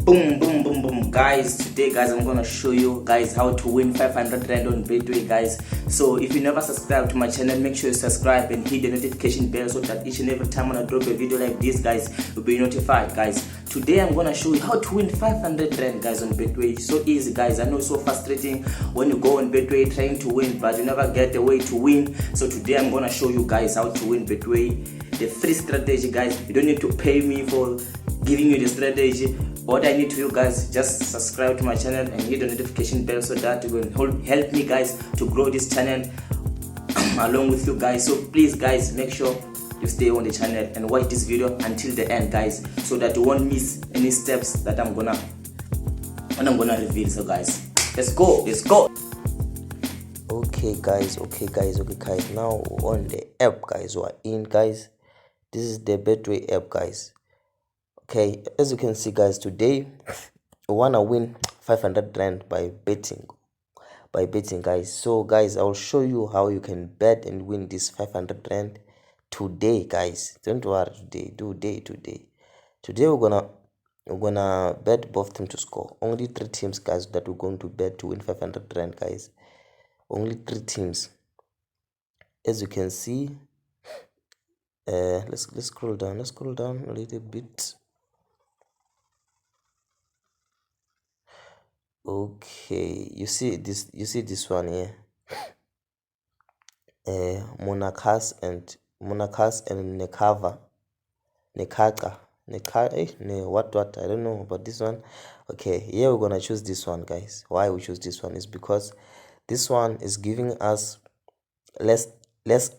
Boom, boom, boom, boom, guys. Today, guys, I'm gonna show you guys how to win 500 rand on Betway, guys. So if you never subscribe to my channel, make sure you subscribe and hit the notification bell so that each and every time when I drop a video like this, guys, you'll be notified, guys. Today I'm gonna show you how to win 500 rand, guys, on Betway. So easy, guys. I know it's so frustrating when you go on Betway trying to win, but you never get a way to win. So today I'm gonna show you guys how to win Betway, the free strategy, guys. You don't need to pay me for giving you the strategy. What I need to you guys, just subscribe to my channel and hit the notification bell so that you can help me, guys, to grow this channel along with you guys. So please, guys, make sure you stay on the channel and watch this video until the end, guys, so that you won't miss any steps that I'm gonna reveal. So guys, let's go. Okay guys, now on the app, guys, we're in, guys. This is the Betway app, guys. Okay, as you can see, guys, today we wanna win 500 rand by betting, guys. So guys, I'll show you how you can bet and win this 500 rand today, guys. Don't worry, today we're gonna bet both teams to score. Only 3 teams, guys, that we're going to bet to win 500 rand, guys. Only 3 teams, as you can see. Let's scroll down a little bit. Okay, you see this one here. Monakas and Nekava, what I don't know about this one. Okay, here we're gonna choose this one, guys. Why we choose this one is because this one is giving us less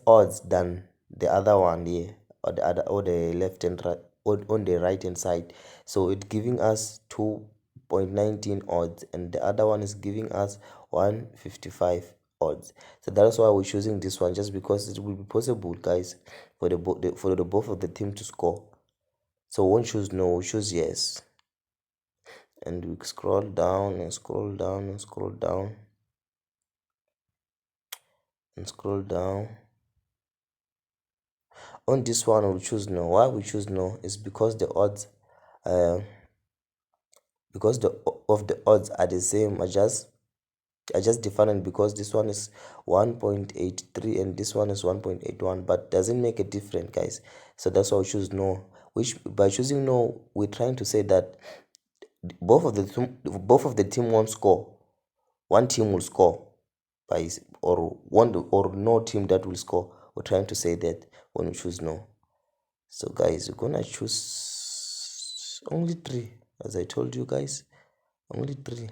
odds than the other one here, or the left and right, on the right hand side. So it's giving us 2.19 odds, and the other one is giving us 155 odds. So that's why we're choosing this one, just because it will be possible, guys, for the both of the team to score. So we won't choose no, we'll choose yes, and we scroll down and scroll down and scroll down and scroll down. On this one we'll choose no. Why we choose no is because the odds the odds are the same, are just different, because this one is 1.83 and this one is 1.81, but doesn't make a difference, guys. So that's why we choose no, which by choosing no, we're trying to say that both of the team won't score. One team will score or no team that will score. We're trying to say that when we choose no. So guys, we're gonna choose only 3, as I told you, guys, only 3,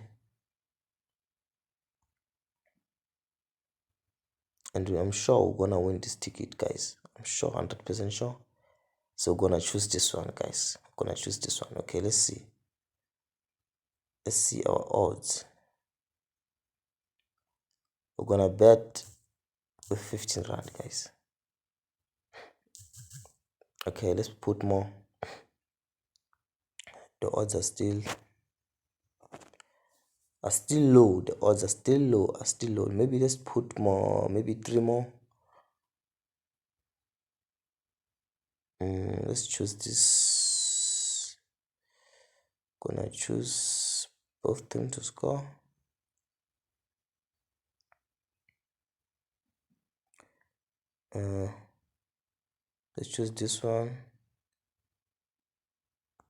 and I'm sure we're gonna win this ticket, guys. I'm sure, 100% sure. So we're gonna choose this one, guys. Okay, let's see our odds. We're gonna bet with 15 rand, guys. Okay, let's put more. The odds are still low. The odds are still low. Maybe let's put more, maybe 3 more. Let's choose this. Gonna choose both teams to score. Let's choose this one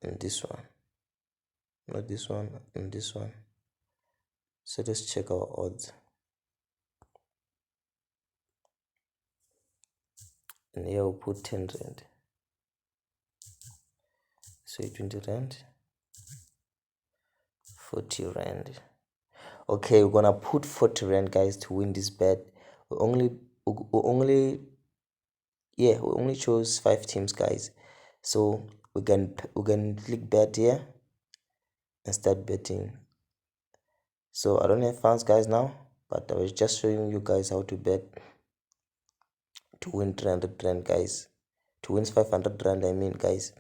and this one, not this one and this one. So let's check our odds, and here we'll put 10 rand. So 20 rand, 40 rand. Okay, we're gonna put 40 rand, guys, to win this bet. We only chose 5 teams, guys. So we can click bet here and start betting. So I don't have funds, guys, now, but I was just showing you guys how to bet to win 300 rand, guys. To win 500 rand, I mean, guys.